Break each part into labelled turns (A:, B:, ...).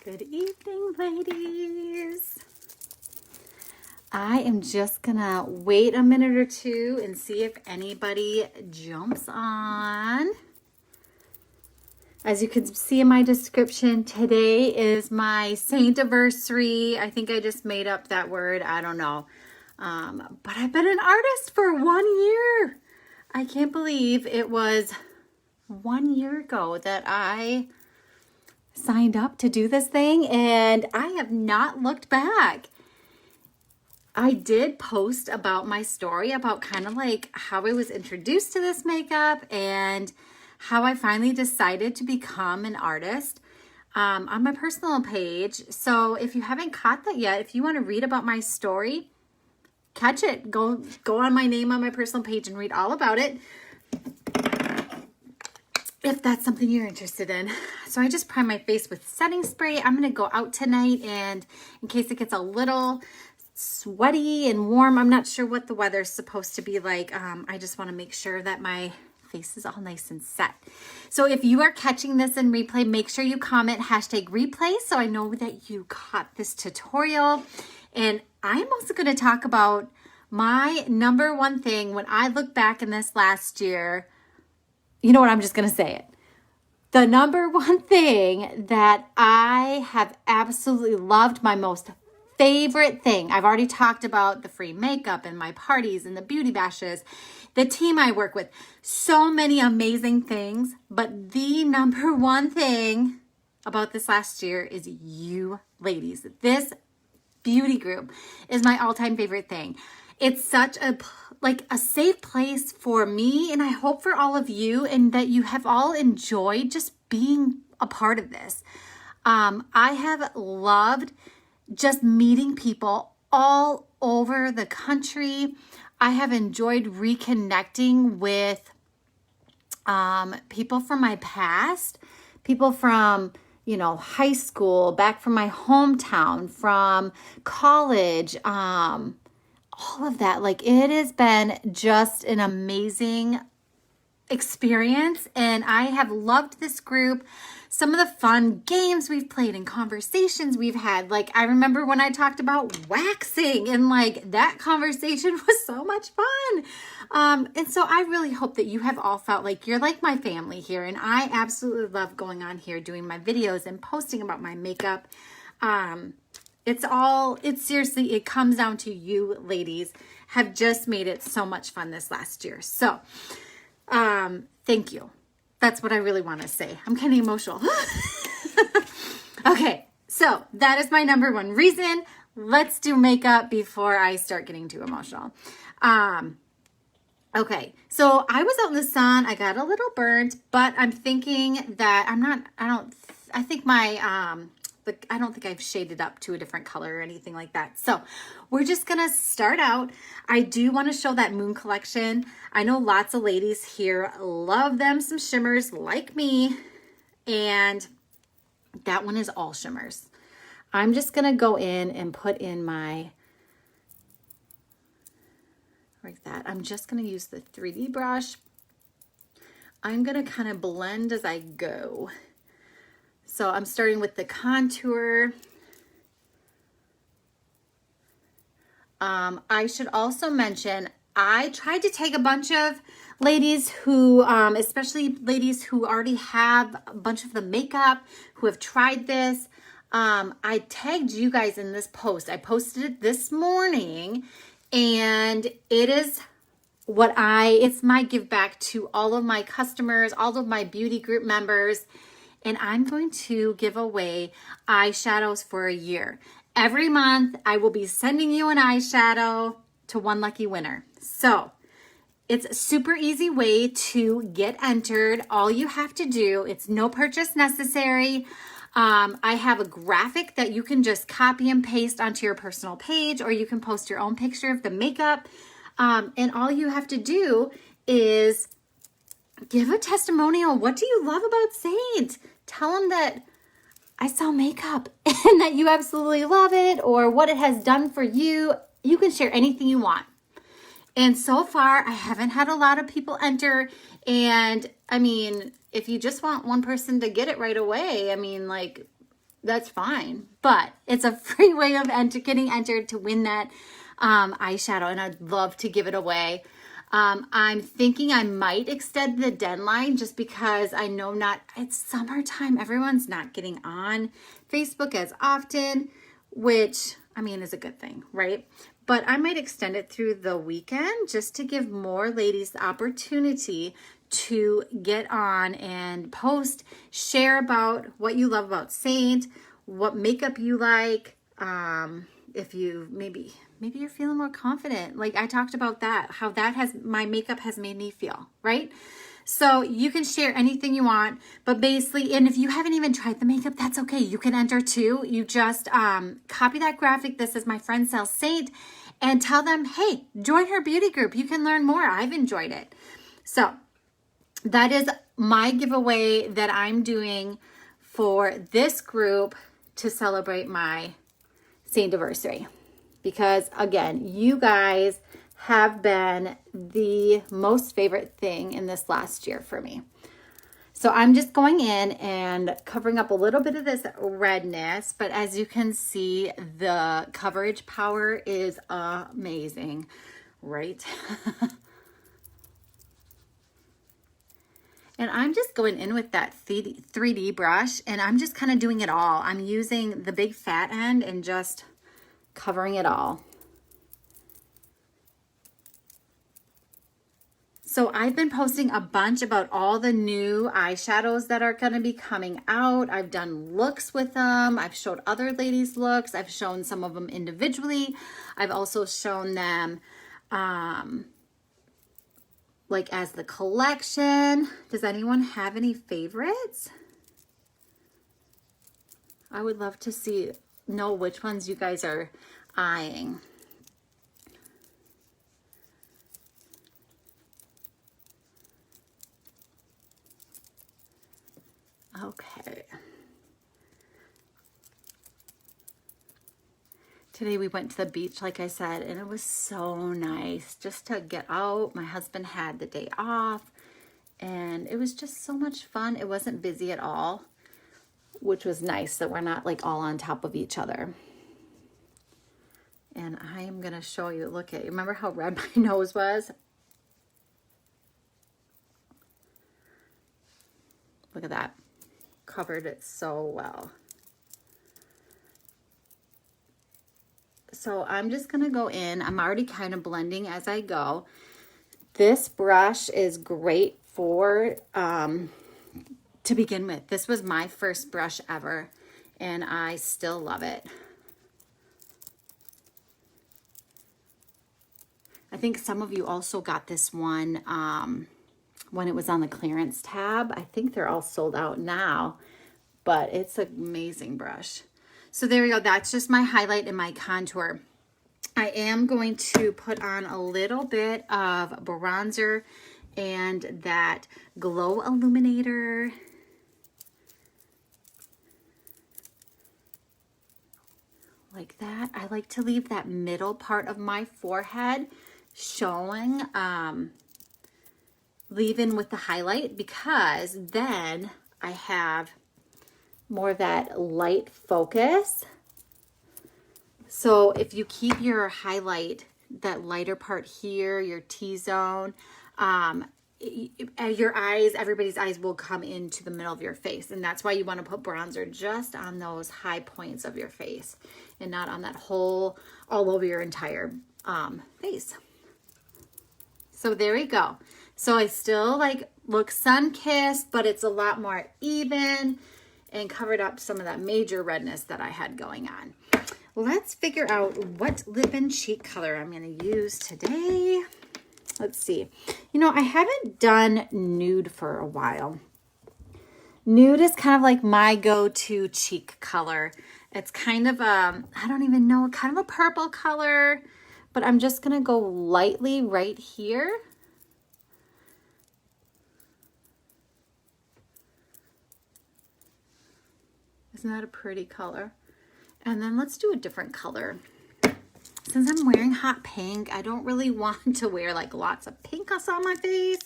A: Good evening, ladies. I am just gonna wait a minute or two and see if anybody jumps on. As you can see in my description, today is my Saint-iversary. I think I just made up that word. I don't know. But I've been an artist for 1 year. I can't believe it was 1 year ago that I signed up to do this thing, and I have not looked back. I did post about my story about kind of like how I was introduced to this makeup and how I finally decided to become an artist on my personal page. So if you haven't caught that yet, if you want to read about my story, catch it. Go on my name on my personal page and read all about it, if that's something you're interested in. So I just prime my face with setting spray. I'm going to go out tonight, and in case it gets a little sweaty and warm, I'm not sure what the weather's supposed to be like. I just want to make sure that my face is all nice and set. So if you are catching this in replay, make sure you comment #replay so I know that you caught this tutorial. And I'm also going to talk about my number one thing when I look back in this last year. You know what? I'm just going to say it. The number one thing that I have absolutely loved, my most favorite thing. I've already talked about the free makeup and my parties and the beauty bashes, the team I work with, so many amazing things. But the number one thing about this last year is you ladies. This beauty group is my all-time favorite thing. It's such a safe place for me, and I hope for all of you, and that you have all enjoyed just being a part of this. I have loved just meeting people all over the country. I have enjoyed reconnecting with people from my past, people from high school, back from my hometown, from college, all of that. Like, it has been just an amazing experience, and I have loved this group. Some of the fun games we've played and conversations we've had. Like, I remember when I talked about waxing, and like that conversation was so much fun. And so I really hope that you have all felt like you're like my family here, and I absolutely love going on here doing my videos and posting about my makeup. Seriously, it comes down to you ladies have just made it so much fun this last year. So, thank you. That's what I really want to say. I'm kind of emotional. Okay, so that is my number one reason. Let's do makeup before I start getting too emotional. Okay, so I was out in the sun. I got a little burnt, but I'm thinking that I don't think I've shaded up to a different color or anything like that. So we're just going to start out. I do want to show that Moon collection. I know lots of ladies here love them some shimmers like me. And that one is all shimmers. I'm just going to go in and put in like that. I'm just going to use the 3D brush. I'm going to kind of blend as I go. So I'm starting with the contour. I should also mention, I tried to take a bunch of ladies who, especially ladies who already have a bunch of the makeup, who have tried this. I tagged you guys in this post. I posted it this morning, and it's my give back to all of my customers, all of my beauty group members. And I'm going to give away eyeshadows for a year. Every month, I will be sending you an eyeshadow to one lucky winner. So it's a super easy way to get entered. All you have to do, it's no purchase necessary. I have a graphic that you can just copy and paste onto your personal page, or you can post your own picture of the makeup. And all you have to do is give a testimonial. What do you love about Saint? Tell them that I sell makeup and that you absolutely love it, or what it has done for you. You can share anything you want. And so far, I haven't had a lot of people enter. And I mean, if you just want one person to get it right away, I mean, like, that's fine. But it's a free way of getting entered to win that eyeshadow, and I'd love to give it away. I'm thinking I might extend the deadline just because I know it's summertime. Everyone's not getting on Facebook as often, which I mean is a good thing, right? But I might extend it through the weekend just to give more ladies the opportunity to get on and post, share about what you love about Saint, what makeup you like. If you maybe you're feeling more confident. Like I talked about that, how my makeup has made me feel, right? So you can share anything you want, but basically, and if you haven't even tried the makeup, that's okay. You can enter too. You just copy that graphic. This is my friend Sal Saint, and tell them, hey, join her beauty group. You can learn more. I've enjoyed it. So that is my giveaway that I'm doing for this group to celebrate my Saint anniversary. Because again, you guys have been the most favorite thing in this last year for me. So I'm just going in and covering up a little bit of this redness, but as you can see, the coverage power is amazing, right? And I'm just going in with that 3D brush, and I'm just kind of doing it all. I'm using the big fat end and just covering it all. So I've been posting a bunch about all the new eyeshadows that are going to be coming out. I've done looks with them. I've showed other ladies looks. I've shown some of them individually. I've also shown them like as the collection. Does anyone have any favorites? I would love to know which ones you guys are eyeing. Okay. Today we went to the beach, like I said, and it was so nice just to get out. My husband had the day off, and it was just so much fun. It wasn't busy at all, which was nice that we're not like all on top of each other. And I am going to show you, look at, remember how red my nose was? Look at that. Covered it so well. So I'm just going to go in. I'm already kind of blending as I go. This brush is great for, to begin with. This was my first brush ever, and I still love it. I think some of you also got this one when it was on the clearance tab. I think they're all sold out now, but it's an amazing brush. So there we go. That's just my highlight and my contour. I am going to put on a little bit of bronzer and that Glow Illuminator. Like that. I like to leave that middle part of my forehead showing, leave in with the highlight, because then I have more of that light focus. So if you keep your highlight, that lighter part here, your T-zone, your eyes, everybody's eyes will come into the middle of your face. And that's why you want to put bronzer just on those high points of your face and not on that whole, all over your entire face. So there we go. So I still like look sun-kissed, but it's a lot more even and covered up some of that major redness that I had going on. Let's figure out what lip and cheek color I'm going to use today. Let's see. You know, I haven't done nude for a while. Nude is kind of like my go-to cheek color. It's kind of a, I don't even know, kind of a purple color, but I'm just going to go lightly right here. Isn't that a pretty color? And then let's do a different color. Since I'm wearing hot pink, I don't really want to wear like lots of pink on my face.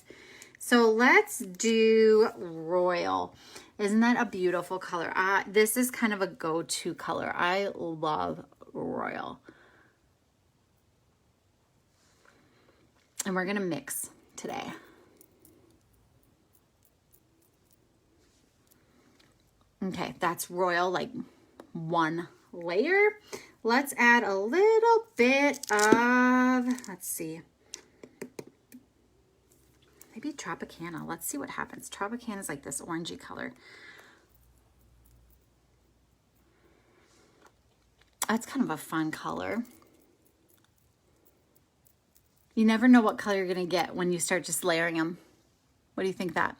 A: So let's do Royal. Isn't that a beautiful color? This is kind of a go-to color. I love Royal. And we're going to mix today. Okay, that's Royal, like one layer. Let's add a little bit of, let's see, maybe Tropicana. Let's see what happens. Tropicana is like this orangey color. That's kind of a fun color. You never know what color you're going to get when you start just layering them. What do you think of that?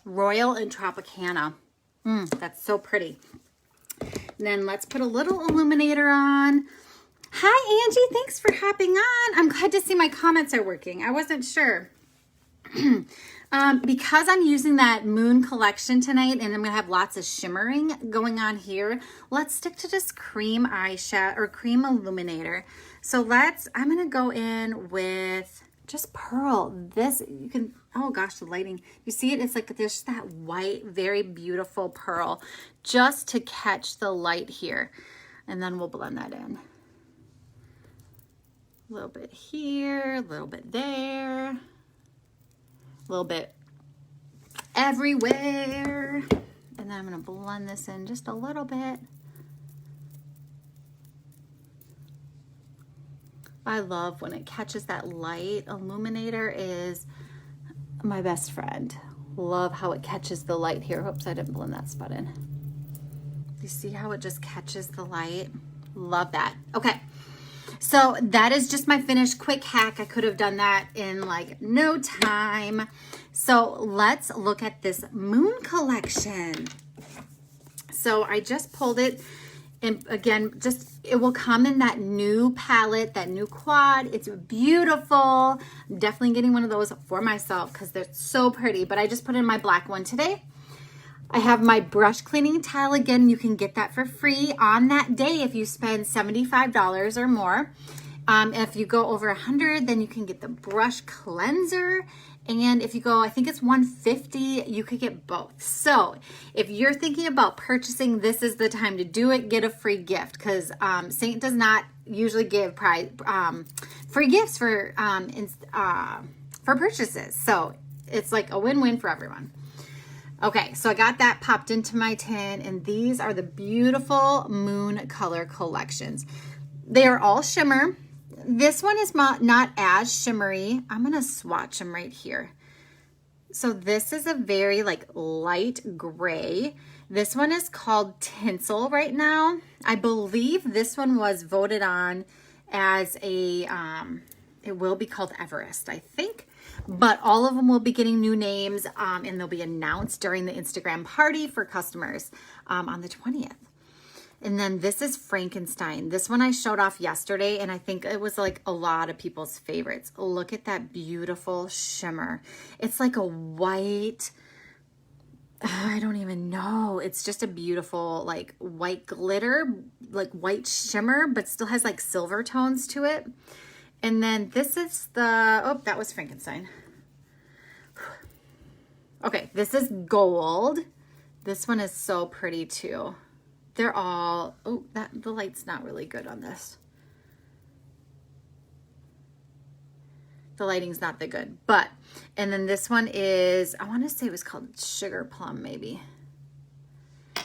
A: Royal and Tropicana. That's so pretty. And then let's put a little illuminator on. Hi, Angie. Thanks for hopping on. I'm glad to see my comments are working. I wasn't sure. Because I'm using that Moon collection tonight and I'm going to have lots of shimmering going on here, let's stick to just cream eyeshadow or cream illuminator. So I'm going to go in with just pearl. This, you can, oh gosh, the lighting. You see it? It's like there's that white, very beautiful pearl just to catch the light here. And then we'll blend that in. A little bit here, a little bit there, a little bit everywhere. And then I'm going to blend this in just a little bit. I love when it catches that light. Illuminator is my best friend. Love how it catches the light here. Oops, I didn't blend that spot in. You see how it just catches the light? Love that. Okay, so that is just my finished quick hack. I could have done that in like no time. So let's look at this Moon collection. So I just pulled it. And again, it will come in that new palette, that new quad. It's beautiful. I'm definitely getting one of those for myself because they're so pretty. But I just put in my black one today. I have my brush cleaning tile. Again, you can get that for free on that day if you spend $75 or more. If you go over 100, then you can get the brush cleanser. And if you go, I think it's 150, you could get both. So if you're thinking about purchasing, this is the time to do it. Get a free gift because Saint does not usually give free gifts for purchases. So it's like a win-win for everyone. Okay, so I got that popped into my tin, and these are the beautiful Moon color collections. They are all shimmer. This one is not as shimmery. I'm going to swatch them right here. So this is a very like light gray. This one is called Tinsel right now. I believe this one was voted on as a, it will be called Everest, I think. But all of them will be getting new names and they'll be announced during the Instagram party for customers on the 20th. And then this is Frankenstein. This one I showed off yesterday, and I think it was like a lot of people's favorites. Look at that beautiful shimmer. It's like a white, I don't even know. It's just a beautiful like white glitter, like white shimmer, but still has like silver tones to it. And then this is oh, that was Frankenstein. Okay, this is Gold. This one is so pretty too. They're all, oh, the light's not really good on this. The lighting's not that good, but, and then this one is, I want to say it was called Sugar Plum maybe.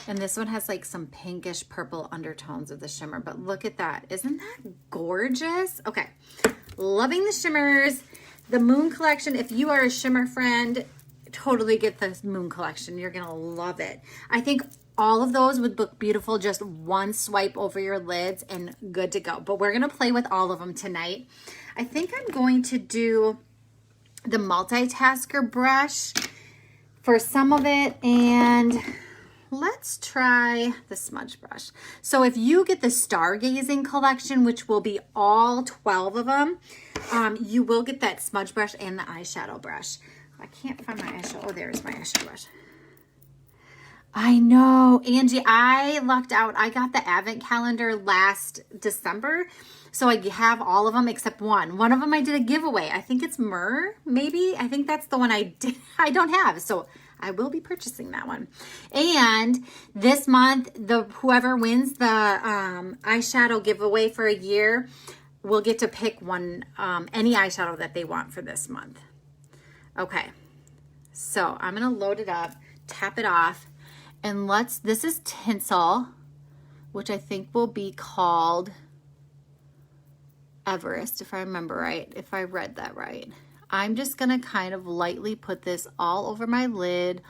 A: And this one has like some pinkish purple undertones of the shimmer, but look at that. Isn't that gorgeous? Okay, loving the shimmers. The Moon collection, if you are a shimmer friend, totally get the Moon collection. You're gonna love it. I think all of those would look beautiful, just one swipe over your lids and good to go. But we're gonna play with all of them tonight. I think I'm going to do the multitasker brush for some of it, and let's try the smudge brush. So if you get the Stargazing collection, which will be all 12 of them, you will get that smudge brush and the eyeshadow brush. I can't find my eyeshadow. Oh, there's my eyeshadow brush. I know, Angie, I lucked out. I got the advent calendar last December. So I have all of them except one. One of them I did a giveaway. I think it's Myrrh, maybe. I think that's the one I did. I don't have. So I will be purchasing that one. And this month, whoever wins the eyeshadow giveaway for a year will get to pick one, any eyeshadow that they want for this month. Okay. So I'm going to load it up, tap it off. And this is Tinsel, which I think will be called Everest, if I remember right, if I read that right. I'm just going to kind of lightly put this all over my lid,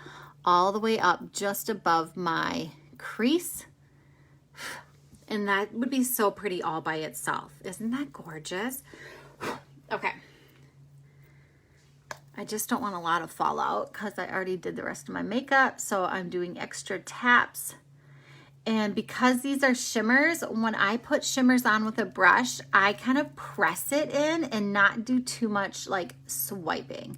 A: all the way up just above my crease. And that would be so pretty all by itself. Isn't that gorgeous? Okay. I just don't want a lot of fallout because I already did the rest of my makeup. So I'm doing extra taps. And because these are shimmers, when I put shimmers on with a brush, I kind of press it in and not do too much like swiping.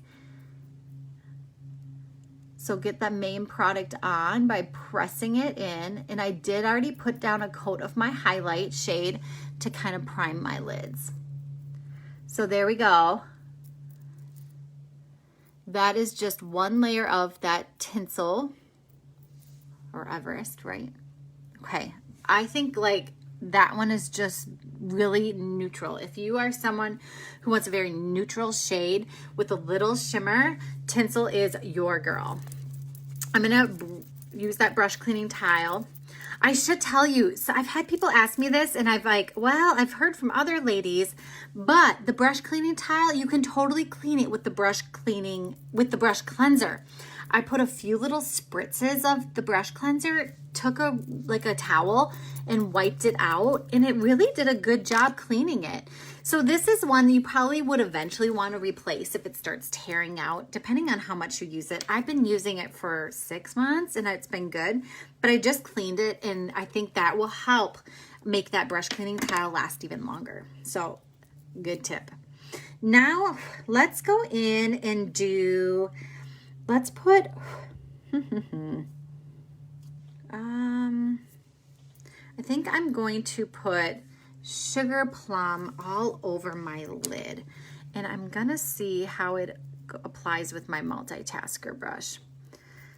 A: So get that main product on by pressing it in. And I did already put down a coat of my highlight shade to kind of prime my lids. So there we go. That is just one layer of that Tinsel or Everest, right? Okay, I think like that one is just really neutral. If you are someone who wants a very neutral shade with a little shimmer, Tinsel is your girl. I'm gonna use that brush cleaning tile. I should tell you, so I've had people ask me this and I've heard from other ladies, but the brush cleaning tile, you can totally clean it with the brush cleanser. I put a few little spritzes of the brush cleanser, took a towel and wiped it out, and it really did a good job cleaning it. So this is one that you probably would eventually want to replace if it starts tearing out, depending on how much you use it. I've been using it for 6 months and it's been good, but I just cleaned it and I think that will help make that brush cleaning tile last even longer. So good tip. Now let's go in and let's put, I think I'm going to put Sugar Plum all over my lid. And I'm gonna see how it applies with my multitasker brush.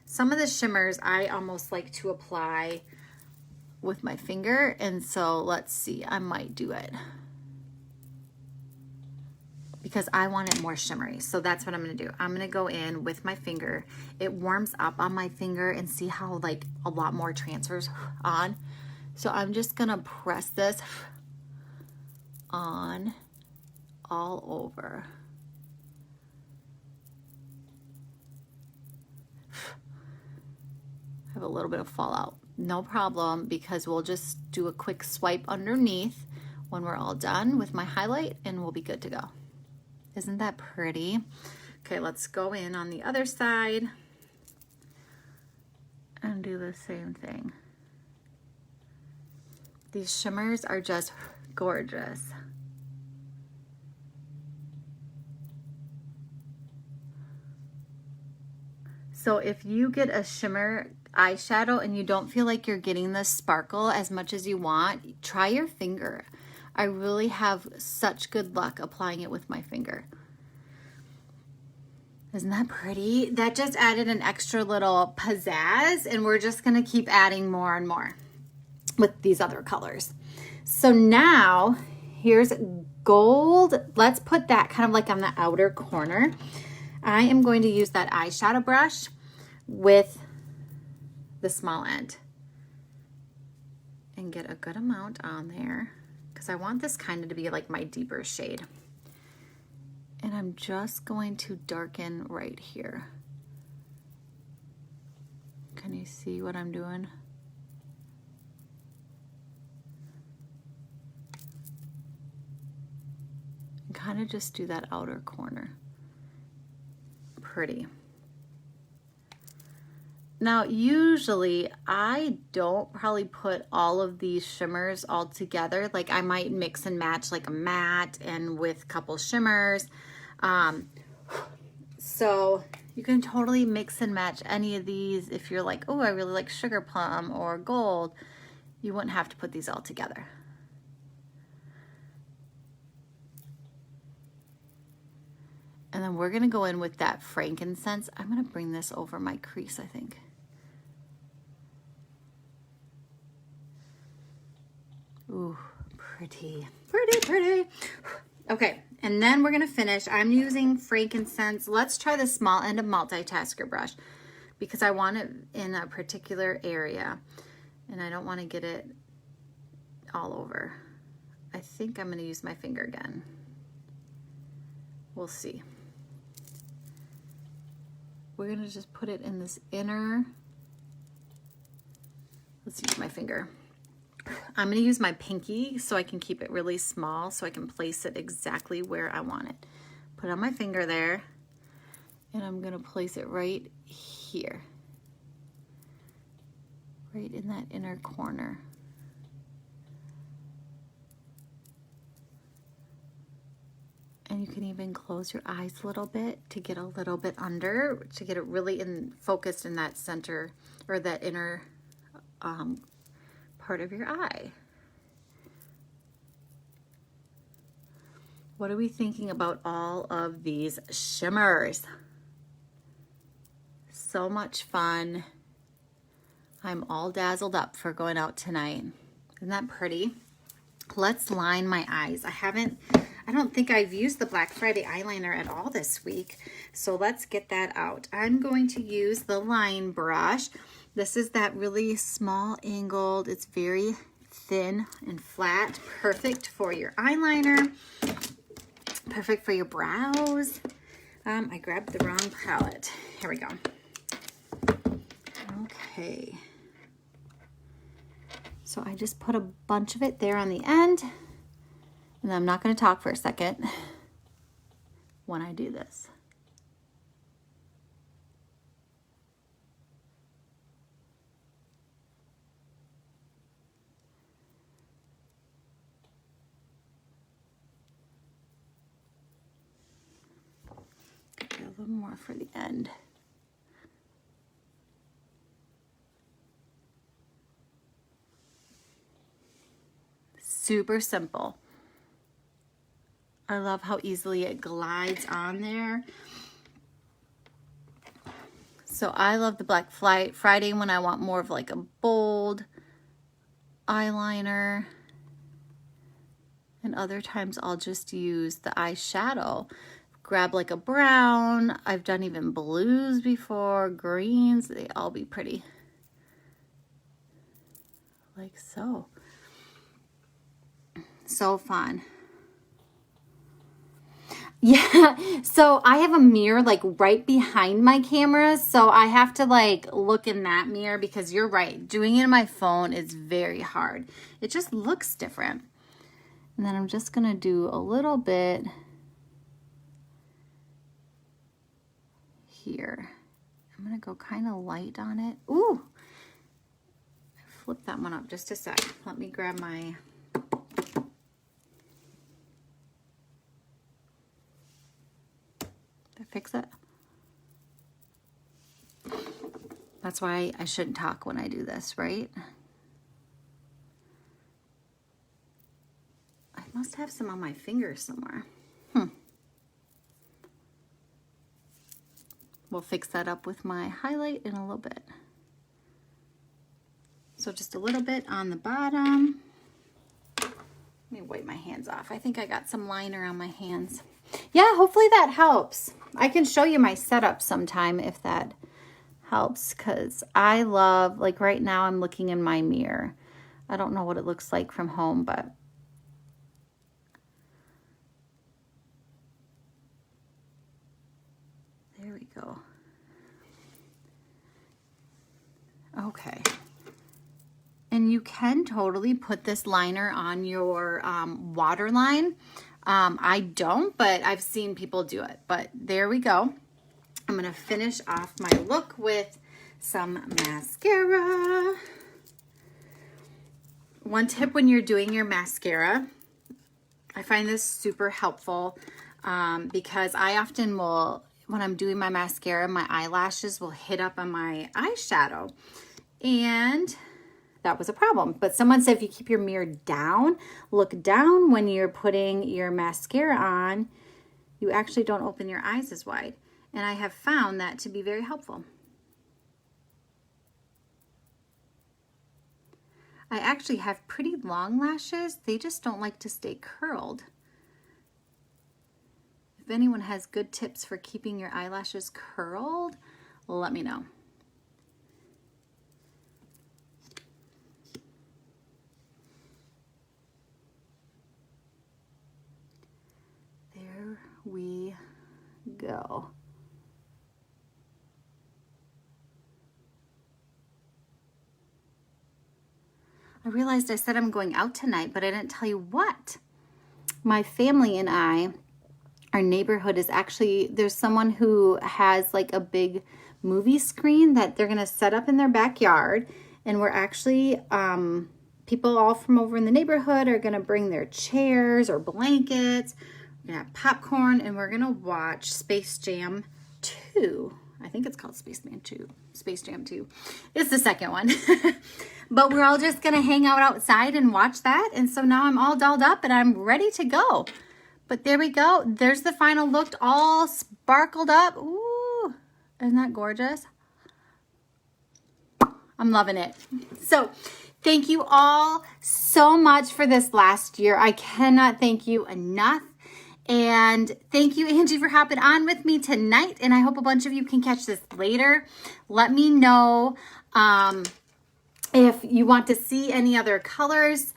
A: Some of the shimmers I almost like to apply with my finger. And so let's see, I might do it because I want it more shimmery. So that's what I'm gonna do. I'm gonna go in with my finger. It warms up on my finger and see how like a lot more transfers on. So I'm just gonna press this on all over. I have a little bit of fallout. No problem, because we'll just do a quick swipe underneath when we're all done with my highlight and we'll be good to go. Isn't that pretty? Okay, let's go in on the other side and do the same thing. These shimmers are just gorgeous. So if you get a shimmer eyeshadow and you don't feel like you're getting the sparkle as much as you want, try your finger. I really have such good luck applying it with my finger. Isn't that pretty? That just added an extra little pizzazz, and we're just gonna keep adding more and more with these other colors. So now here's gold. Let's put that kind of like on the outer corner. I am going to use that eyeshadow brush with the small end and get a good amount on there because I want this kind of to be like my deeper shade. And I'm just going to darken right here. Can you see what I'm doing? And kind of just do that outer corner. Pretty. Now, usually I don't probably put all of these shimmers all together. Like I might mix and match like a matte and with a couple shimmers. So You can totally mix and match any of these. If you're like, oh, I really like sugar plum or gold, you wouldn't have to put these all together. And then we're gonna go in with that frankincense. I'm gonna bring this over my crease, I think. Ooh, pretty, pretty, pretty. Okay, and then we're gonna finish. I'm using frankincense. Let's try the small end of multitasker brush because I want it in a particular area and I don't want to get it all over. I think I'm gonna use my finger again. We'll see. We're gonna just put it in this inner, let's use my finger. I'm gonna use my pinky so I can keep it really small so I can place it exactly where I want it. Put on my finger there, and I'm gonna place it right here. Right in that inner corner. And you can even close your eyes a little bit to get a little bit under, to get it really focused in that center or that inner part of your eye. What are we thinking about all of these shimmers? So much fun. I'm all dazzled up for going out tonight. Isn't that pretty? Let's line my eyes. I don't think I've used the Black Friday eyeliner at all this week. So let's get that out. I'm going to use the line brush. This is that really small angled. It's very thin and flat. Perfect for your eyeliner. Perfect for your brows. I grabbed the wrong palette. Here we go. Okay. So I just put a bunch of it there on the end. And I'm not going to talk for a second when I do this. A little more for the end. Super simple. I love how easily it glides on there. So I love the Black Friday when I want more of like a bold eyeliner. And other times I'll just use the eyeshadow. Grab like a brown. I've done even blues before, greens. They all be pretty. Like so. So fun. Yeah, so I have a mirror like right behind my camera, so I have to like look in that mirror because you're right, doing it on my phone is very hard. It just looks different. And then I'm just gonna do a little bit here. I'm gonna go kind of light on it. Ooh, I flipped that one up just a sec. Let me grab my fix it. That's why I shouldn't talk when I do this, right? I must have some on my fingers somewhere. We'll fix that up with my highlight in a little bit. So just a little bit on the bottom. Let me wipe my hands off. I think I got some liner on my hands. Yeah, hopefully that helps. I can show you my setup sometime if that helps, because I love, like right now I'm looking in my mirror. I don't know what it looks like from home, but there we go. Okay. And you can totally put this liner on your waterline. I don't, but I've seen people do it. But there we go. I'm going to finish off my look with some mascara. One tip when you're doing your mascara, I find this super helpful because I often will when I'm doing my mascara, my eyelashes will hit up on my eyeshadow. And that was a problem. But someone said if you keep your mirror down, look down when you're putting your mascara on, you actually don't open your eyes as wide. And I have found that to be very helpful. I actually have pretty long lashes. They just don't like to stay curled. If anyone has good tips for keeping your eyelashes curled, let me know. There we go. I realized I said I'm going out tonight, but I didn't tell you what. My family and I, our neighborhood is actually, there's someone who has like a big movie screen that they're going to set up in their backyard. And we're actually, people all from over in the neighborhood are going to bring their chairs or blankets. We're going to have popcorn and we're going to watch Space Jam 2. I think it's called Space Jam 2. It's the second one. But we're all just going to hang out outside and watch that. And so now I'm all dolled up and I'm ready to go. But there we go. There's the final look, all sparkled up. Ooh, isn't that gorgeous? I'm loving it. So thank you all so much for this last year. I cannot thank you enough. And thank you, Angie, for hopping on with me tonight. And I hope a bunch of you can catch this later. Let me know if you want to see any other colors.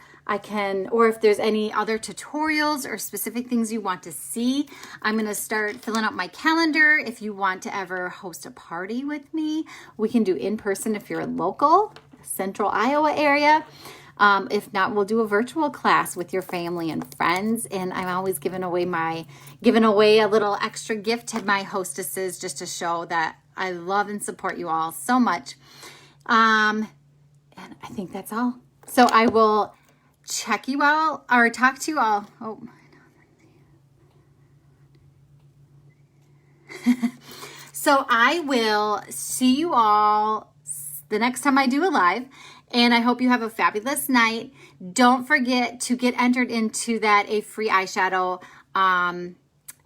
A: Or if there's any other tutorials or specific things you want to see. I'm going to start filling up my calendar. If you want to ever host a party with me, we can do in person if you're local, central Iowa area. If not, we'll do a virtual class with your family and friends. And I'm always giving away a little extra gift to my hostesses just to show that I love and support you all so much. And I think that's all. So I will check you all or talk to you all. Oh, so I will see you all the next time I do a live, and I hope you have a fabulous night. Don't forget to get entered into a free eyeshadow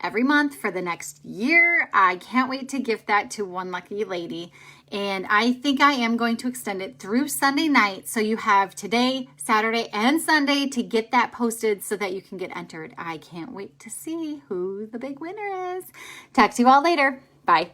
A: every month for the next year. I can't wait to gift that to one lucky lady. And I think I am going to extend it through Sunday night. So you have today, Saturday, and Sunday to get that posted so that you can get entered. I can't wait to see who the big winner is. Talk to you all later. Bye.